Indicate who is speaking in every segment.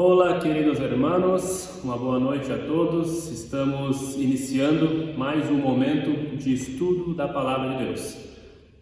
Speaker 1: Olá, queridos hermanos, uma boa noite a todos. Estamos iniciando mais um momento de estudo da Palavra de Deus.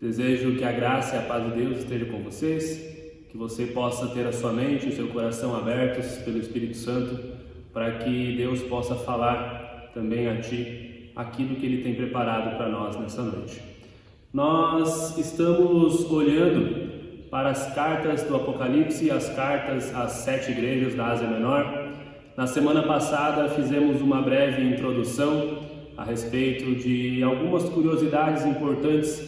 Speaker 1: Desejo que a graça e a paz de Deus esteja com vocês, que você possa ter a sua mente e o seu coração abertos pelo Espírito Santo, para que Deus possa falar também a ti aquilo que Ele tem preparado para nós nessa noite. Nós estamos olhando para as cartas do Apocalipse, as cartas às 7 igrejas da Ásia Menor. Na semana passada fizemos uma breve introdução a respeito de algumas curiosidades importantes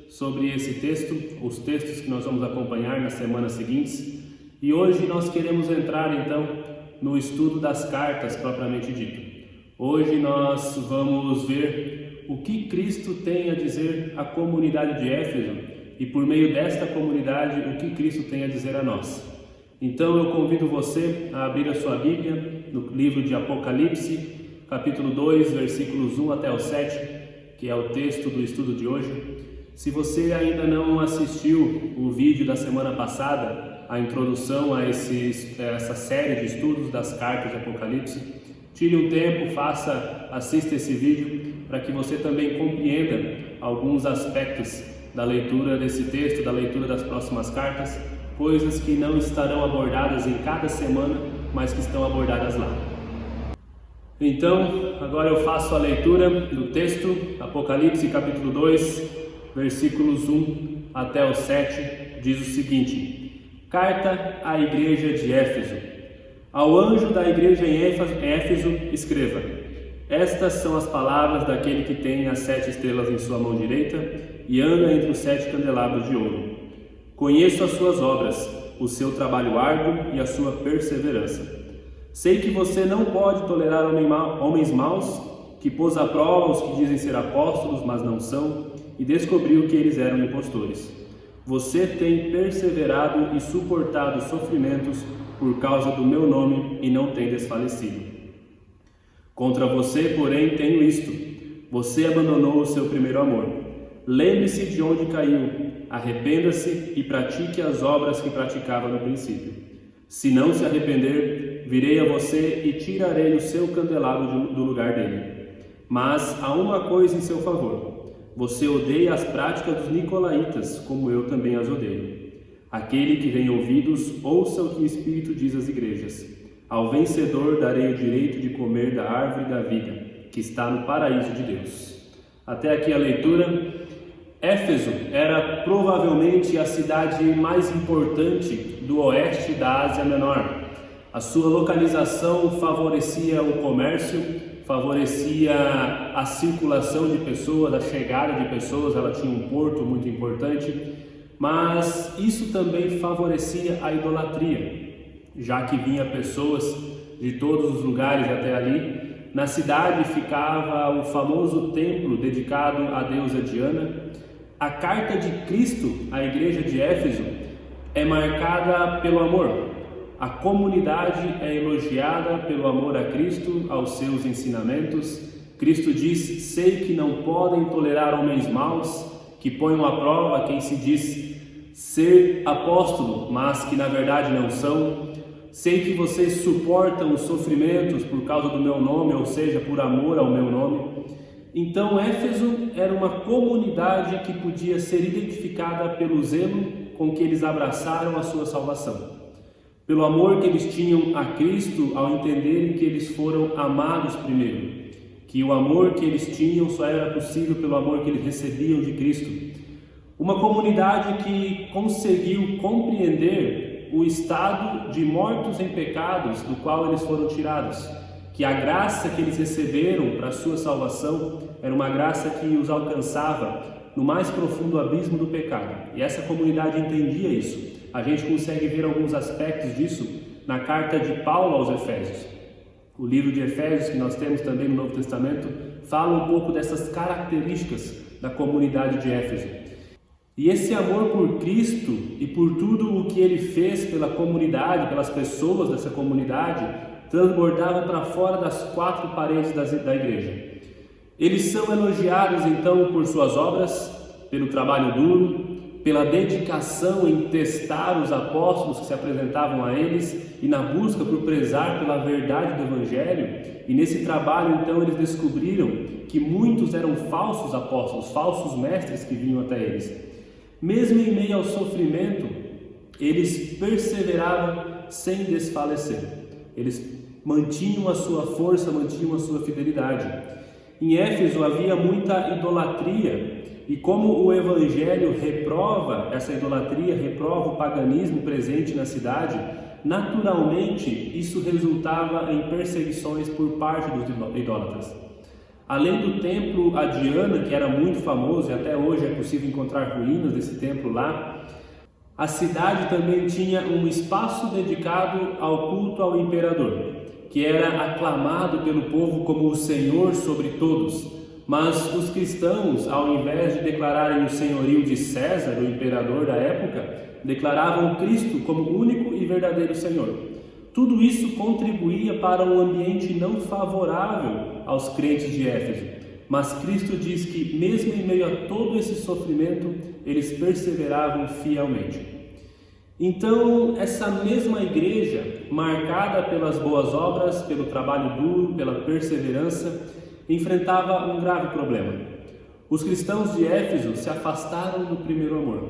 Speaker 1: sobre esse texto, os textos que nós vamos acompanhar nas semanas seguintes. E hoje nós queremos entrar então no estudo das cartas propriamente dito. Hoje nós vamos ver o que Cristo tem a dizer à comunidade de Éfeso e por meio desta comunidade o que Cristo tem a dizer a nós. Então eu convido você a abrir a sua Bíblia no livro de Apocalipse, capítulo 2, versículos 1 até o 7, que é o texto do estudo de hoje. Se você ainda não assistiu o vídeo da semana passada, a introdução a essa série de estudos das cartas de Apocalipse, tire um tempo, assista esse vídeo para que você também compreenda alguns aspectos da leitura desse texto, da leitura das próximas cartas, coisas que não estarão abordadas em cada semana, mas que estão abordadas lá. Então, agora eu faço a leitura do texto, Apocalipse capítulo 2, versículos 1 até o 7, diz o seguinte: Carta à igreja de Éfeso. Ao anjo da igreja em Éfeso, escreva: Estas são as palavras daquele que tem as 7 estrelas em sua mão direita e anda entre os 7 candelabros de ouro. Conheço as suas obras, o seu trabalho árduo e a sua perseverança. Sei que você não pode tolerar homens maus, que pôs à prova os que dizem ser apóstolos, mas não são, e descobriu que eles eram impostores. Você tem perseverado e suportado sofrimentos por causa do meu nome e não tem desfalecido. Contra você, porém, tenho isto: você abandonou o seu primeiro amor. Lembre-se de onde caiu, arrependa-se e pratique as obras que praticava no princípio. Se não se arrepender, virei a você e tirarei o seu candelabro do lugar dele. Mas há uma coisa em seu favor: você odeia as práticas dos nicolaítas, como eu também as odeio. Aquele que tem ouvidos, ouça o que o Espírito diz às igrejas. Ao vencedor darei o direito de comer da árvore da vida, que está no paraíso de Deus. Até aqui a leitura. Éfeso era provavelmente a cidade mais importante do oeste da Ásia Menor. A sua localização favorecia o comércio, favorecia a circulação de pessoas, a chegada de pessoas. Ela tinha um porto muito importante, mas isso também favorecia a idolatria, já que vinha pessoas de todos os lugares até ali. Na cidade ficava o famoso templo dedicado à deusa Diana. A carta de Cristo à igreja de Éfeso é marcada pelo amor. A comunidade é elogiada pelo amor a Cristo, aos seus ensinamentos. Cristo diz: sei que não podem tolerar homens maus, que ponham à prova quem se diz ser apóstolo, mas que na verdade não são. Sei que vocês suportam os sofrimentos por causa do meu nome, ou seja, por amor ao meu nome. Então Éfeso era uma comunidade que podia ser identificada pelo zelo com que eles abraçaram a sua salvação, pelo amor que eles tinham a Cristo ao entenderem que eles foram amados primeiro, que o amor que eles tinham só era possível pelo amor que eles recebiam de Cristo. Uma comunidade que conseguiu compreender o estado de mortos em pecados do qual eles foram tirados, que a graça que eles receberam para a sua salvação era uma graça que os alcançava no mais profundo abismo do pecado. E essa comunidade entendia isso. A gente consegue ver alguns aspectos disso na carta de Paulo aos Efésios. O livro de Efésios, que nós temos também no Novo Testamento, fala um pouco dessas características da comunidade de Éfeso. E esse amor por Cristo e por tudo o que Ele fez pela comunidade, pelas pessoas dessa comunidade, transbordava para fora das 4 paredes da igreja. Eles são elogiados então por suas obras, pelo trabalho duro, pela dedicação em testar os apóstolos que se apresentavam a eles e na busca por prezar pela verdade do Evangelho. E nesse trabalho, então, eles descobriram que muitos eram falsos apóstolos, falsos mestres que vinham até eles. Mesmo em meio ao sofrimento, eles perseveravam sem desfalecer. Eles mantinham a sua força, mantinham a sua fidelidade. Em Éfeso havia muita idolatria, e como o Evangelho reprova essa idolatria, reprova o paganismo presente na cidade, naturalmente isso resultava em perseguições por parte dos idólatras. Além do templo a Diana, que era muito famoso e até hoje é possível encontrar ruínas desse templo lá, a cidade também tinha um espaço dedicado ao culto ao imperador, que era aclamado pelo povo como o Senhor sobre todos. Mas os cristãos, ao invés de declararem o senhorio de César, o imperador da época, declaravam Cristo como único e verdadeiro Senhor. Tudo isso contribuía para um ambiente não favorável aos crentes de Éfeso. Mas Cristo diz que, mesmo em meio a todo esse sofrimento, eles perseveravam fielmente. Então, essa mesma igreja, marcada pelas boas obras, pelo trabalho duro, pela perseverança, enfrentava um grave problema. Os cristãos de Éfeso se afastaram do primeiro amor.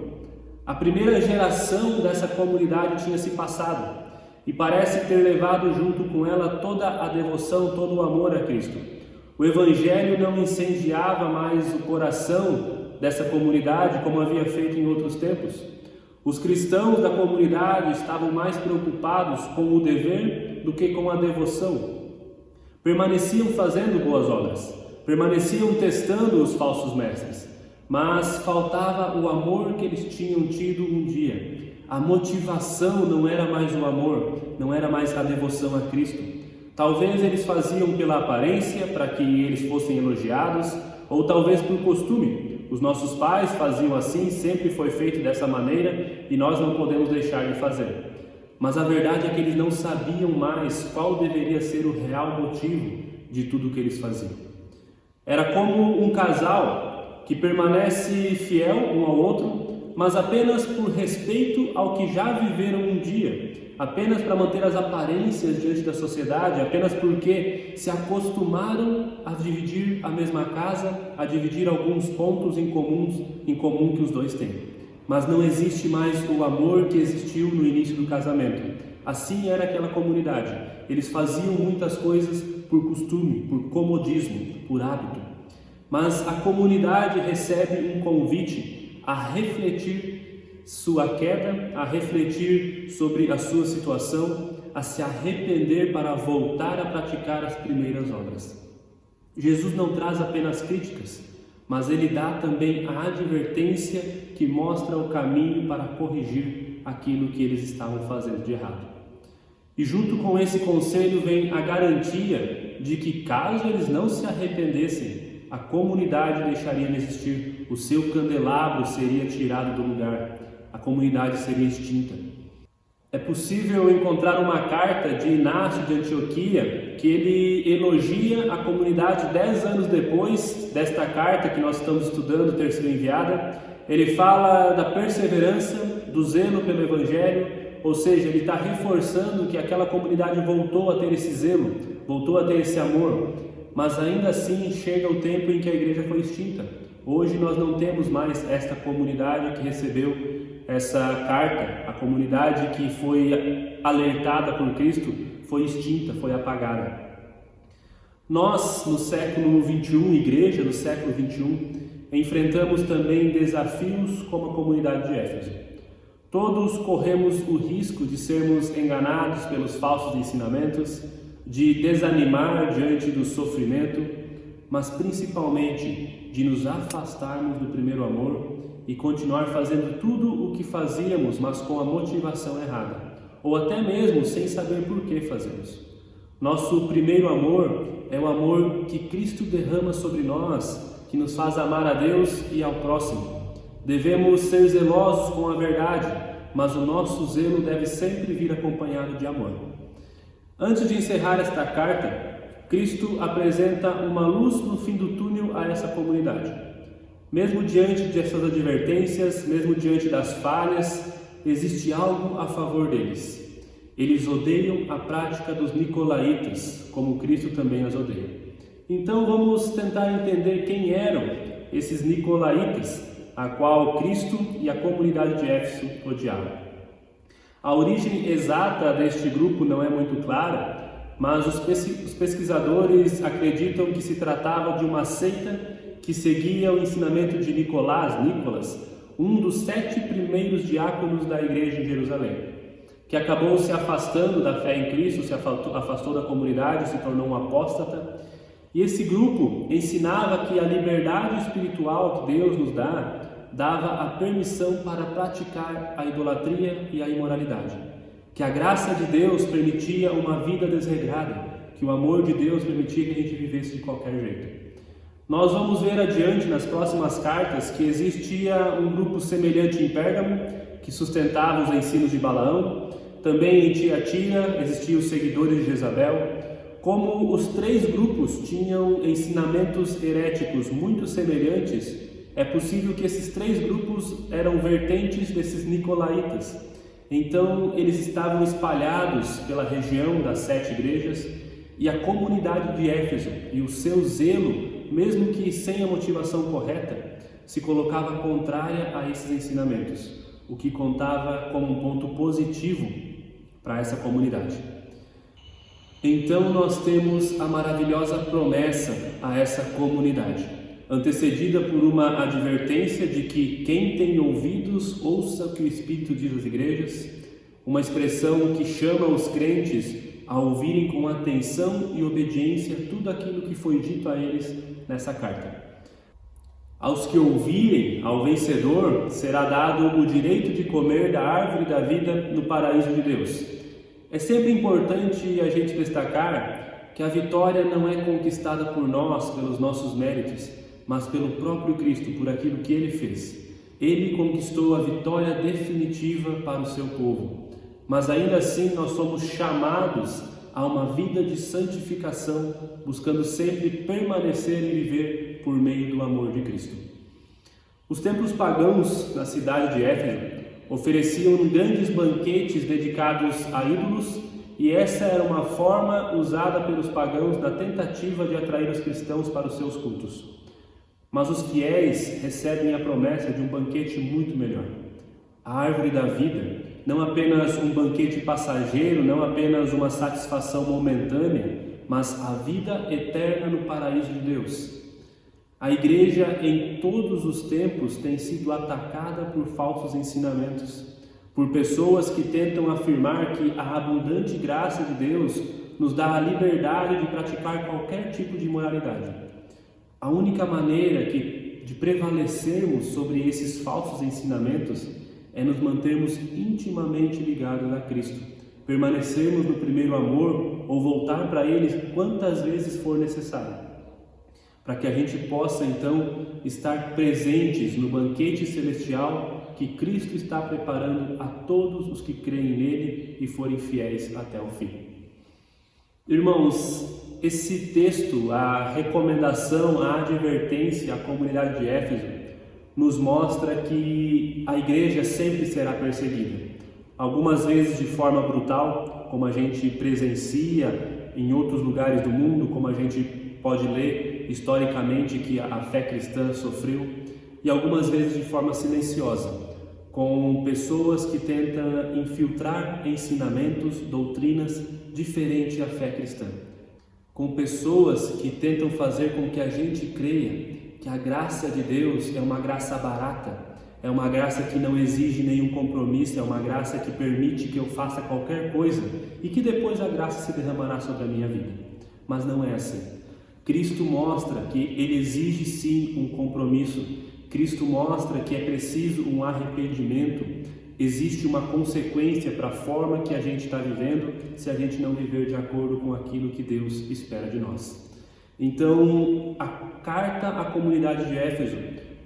Speaker 1: A primeira geração dessa comunidade tinha se passado e parece ter levado junto com ela toda a devoção, todo o amor a Cristo. O Evangelho não incendiava mais o coração dessa comunidade como havia feito em outros tempos. Os cristãos da comunidade estavam mais preocupados com o dever do que com a devoção. Permaneciam fazendo boas obras, permaneciam testando os falsos mestres, mas faltava o amor que eles tinham tido um dia. A motivação não era mais o amor, não era mais a devoção a Cristo. Talvez eles faziam pela aparência, para que eles fossem elogiados, ou talvez por costume. Os nossos pais faziam assim, sempre foi feito dessa maneira e nós não podemos deixar de fazer. Mas a verdade é que eles não sabiam mais qual deveria ser o real motivo de tudo o que eles faziam. Era como um casal que permanece fiel um ao outro, mas apenas por respeito ao que já viveram um dia, apenas para manter as aparências diante da sociedade, apenas porque se acostumaram a dividir a mesma casa, a dividir alguns pontos em comum que os dois têm. Mas não existe mais o amor que existiu no início do casamento. Assim era aquela comunidade. Eles faziam muitas coisas por costume, por comodismo, por hábito. Mas a comunidade recebe um convite a refletir sua queda, a refletir sobre a sua situação, a se arrepender para voltar a praticar as primeiras obras. Jesus não traz apenas críticas, mas ele dá também a advertência que mostra o caminho para corrigir aquilo que eles estavam fazendo de errado. E junto com esse conselho vem a garantia de que, caso eles não se arrependessem, a comunidade deixaria de existir, o seu candelabro seria tirado do lugar, a comunidade seria extinta. É possível encontrar uma carta de Inácio de Antioquia que ele elogia a comunidade 10 anos depois desta carta que nós estamos estudando ter sido enviada. Ele fala da perseverança, do zelo pelo Evangelho, ou seja, ele está reforçando que aquela comunidade voltou a ter esse zelo, voltou a ter esse amor, mas ainda assim chega o tempo em que a igreja foi extinta. Hoje nós não temos mais esta comunidade que recebeu essa carta, a comunidade que foi alertada por Cristo foi extinta, foi apagada. Nós, no século XXI, igreja do século XXI, enfrentamos também desafios como a comunidade de Éfeso. Todos corremos o risco de sermos enganados pelos falsos ensinamentos, de desanimar diante do sofrimento, mas principalmente de nos afastarmos do primeiro amor e continuar fazendo tudo o que fazíamos, mas com a motivação errada, ou até mesmo sem saber por que fazemos. Nosso primeiro amor é o amor que Cristo derrama sobre nós, que nos faz amar a Deus e ao próximo. Devemos ser zelosos com a verdade, mas o nosso zelo deve sempre vir acompanhado de amor. Antes de encerrar esta carta, Cristo apresenta uma luz no fim do túnel a essa comunidade. Mesmo diante dessas advertências, mesmo diante das falhas, existe algo a favor deles. Eles odeiam a prática dos nicolaítas, como Cristo também as odeia. Então vamos tentar entender quem eram esses nicolaítas, a qual Cristo e a comunidade de Éfeso odiavam. A origem exata deste grupo não é muito clara, mas os pesquisadores acreditam que se tratava de uma seita que seguia o ensinamento de Nicolas, um dos 7 primeiros diáconos da igreja em Jerusalém, que acabou se afastando da fé em Cristo, se afastou da comunidade, se tornou um apóstata. E esse grupo ensinava que a liberdade espiritual que Deus nos dava a permissão para praticar a idolatria e a imoralidade, que a graça de Deus permitia uma vida desregrada, que o amor de Deus permitia que a gente vivesse de qualquer jeito. Nós vamos ver adiante nas próximas cartas que existia um grupo semelhante em Pérgamo, que sustentava os ensinos de Balaão. Também em Tiatira existiam os seguidores de Jezabel. Como os 3 grupos tinham ensinamentos heréticos muito semelhantes, é possível que esses 3 grupos eram vertentes desses nicolaítas. Então eles estavam espalhados pela região das 7 igrejas, e a comunidade de Éfeso e o seu zelo, mesmo que sem a motivação correta, se colocava contrária a esses ensinamentos, o que contava como um ponto positivo para essa comunidade. Então nós temos a maravilhosa promessa a essa comunidade, antecedida por uma advertência de que quem tem ouvidos ouça o que o Espírito diz às igrejas, uma expressão que chama os crentes a ouvirem com atenção e obediência tudo aquilo que foi dito a eles nessa carta. Aos que ouvirem, ao vencedor, será dado o direito de comer da árvore da vida no paraíso de Deus. É sempre importante a gente destacar que a vitória não é conquistada por nós, pelos nossos méritos, mas pelo próprio Cristo, por aquilo que Ele fez. Ele conquistou a vitória definitiva para o seu povo. Mas ainda assim nós somos chamados a uma vida de santificação, buscando sempre permanecer e viver por meio do amor de Cristo. Os templos pagãos na cidade de Éfeso ofereciam grandes banquetes dedicados a ídolos, e essa era uma forma usada pelos pagãos na tentativa de atrair os cristãos para os seus cultos. Mas os fiéis recebem a promessa de um banquete muito melhor. A árvore da vida, não apenas um banquete passageiro, não apenas uma satisfação momentânea, mas a vida eterna no paraíso de Deus. A igreja em todos os tempos tem sido atacada por falsos ensinamentos, por pessoas que tentam afirmar que a abundante graça de Deus nos dá a liberdade de praticar qualquer tipo de imoralidade. A única maneira de prevalecermos sobre esses falsos ensinamentos é nos mantermos intimamente ligados a Cristo, permanecermos no primeiro amor ou voltar para Ele quantas vezes for necessário, para que a gente possa então estar presentes no banquete celestial que Cristo está preparando a todos os que creem nele e forem fiéis até o fim. Irmãos, esse texto, a recomendação, a advertência à comunidade de Éfeso, nos mostra que a igreja sempre será perseguida. Algumas vezes de forma brutal, como a gente presencia em outros lugares do mundo, como a gente pode ler historicamente que a fé cristã sofreu, e algumas vezes de forma silenciosa, com pessoas que tentam infiltrar ensinamentos, doutrinas diferentes à fé cristã, com pessoas que tentam fazer com que a gente creia que a graça de Deus é uma graça barata, é uma graça que não exige nenhum compromisso, é uma graça que permite que eu faça qualquer coisa e que depois a graça se derramará sobre a minha vida. Mas não é assim. Cristo mostra que Ele exige sim um compromisso. Cristo mostra que é preciso um arrependimento. Existe uma consequência para a forma que a gente está vivendo se a gente não viver de acordo com aquilo que Deus espera de nós. Então, a carta à comunidade de Éfeso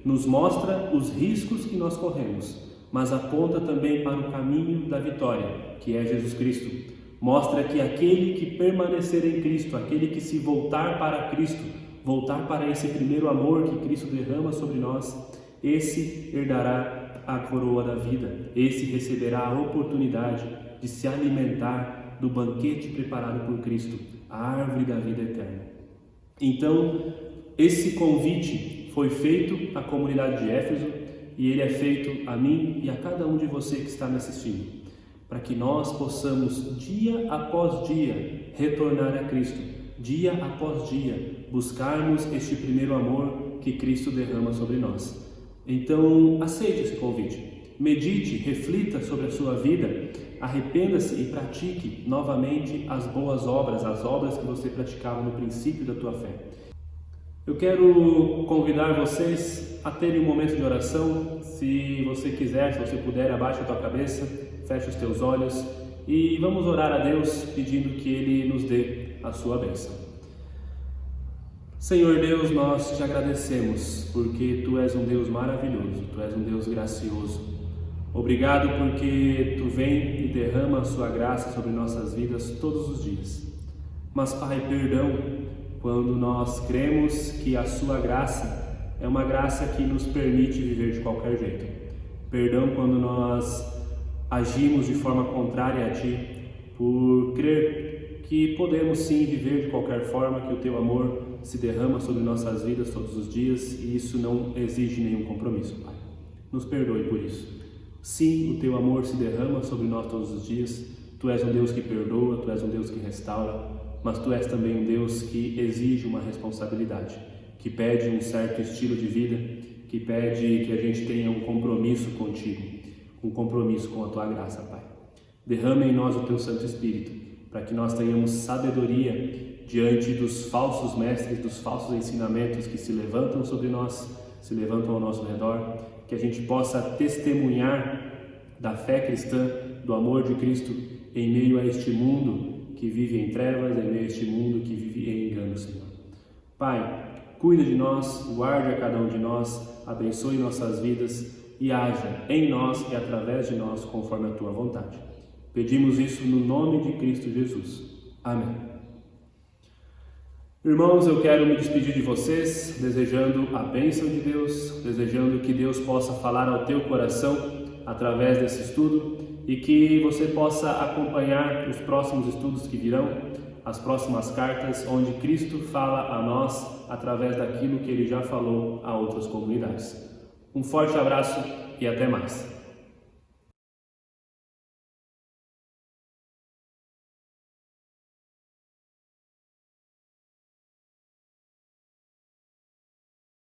Speaker 1: nos mostra os riscos que nós corremos, mas aponta também para o caminho da vitória, que é Jesus Cristo. Mostra que aquele que permanecer em Cristo, aquele que se voltar para Cristo, voltar para esse primeiro amor que Cristo derrama sobre nós, esse herdará a coroa da vida, esse receberá a oportunidade de se alimentar do banquete preparado por Cristo, a árvore da vida eterna. Então, esse convite foi feito à comunidade de Éfeso e ele é feito a mim e a cada um de você que está me assistindo, para que nós possamos, dia após dia, retornar a Cristo, dia após dia, buscarmos este primeiro amor que Cristo derrama sobre nós. Então, aceite esse convite, medite, reflita sobre a sua vida, arrependa-se e pratique novamente as boas obras, as obras que você praticava no princípio da tua fé. Eu quero convidar vocês a terem um momento de oração. Se você quiser, se você puder, abaixe a tua cabeça, feche os teus olhos e vamos orar a Deus pedindo que Ele nos dê a sua bênção. Senhor Deus, nós te agradecemos porque Tu és um Deus maravilhoso, Tu és um Deus gracioso. Obrigado porque Tu vem e derrama a sua graça sobre nossas vidas todos os dias. Mas Pai, perdão quando nós cremos que a sua graça é uma graça que nos permite viver de qualquer jeito. Perdão quando nós agimos de forma contrária a Ti, por crer que podemos sim viver de qualquer forma, que o Teu amor se derrama sobre nossas vidas todos os dias e isso não exige nenhum compromisso, Pai. Nos perdoe por isso. Sim, o Teu amor se derrama sobre nós todos os dias. Tu és um Deus que perdoa, Tu és um Deus que restaura, mas Tu és também um Deus que exige uma responsabilidade, que pede um certo estilo de vida, que pede que a gente tenha um compromisso contigo, um compromisso com a Tua graça, Pai. Derrama em nós o Teu Santo Espírito, para que nós tenhamos sabedoria diante dos falsos mestres, dos falsos ensinamentos que se levantam sobre nós, se levantam ao nosso redor, que a gente possa testemunhar da fé cristã, do amor de Cristo em meio a este mundo que vive em trevas, em meio a este mundo que vive em engano, Senhor. Pai, cuida de nós, guarde a cada um de nós, abençoe nossas vidas e haja em nós e através de nós conforme a Tua vontade. Pedimos isso no nome de Cristo Jesus. Amém. Irmãos, eu quero me despedir de vocês, desejando a bênção de Deus, desejando que Deus possa falar ao teu coração através desse estudo e que você possa acompanhar os próximos estudos que virão, as próximas cartas, onde Cristo fala a nós através daquilo que Ele já falou a outras comunidades. Um forte abraço e até mais.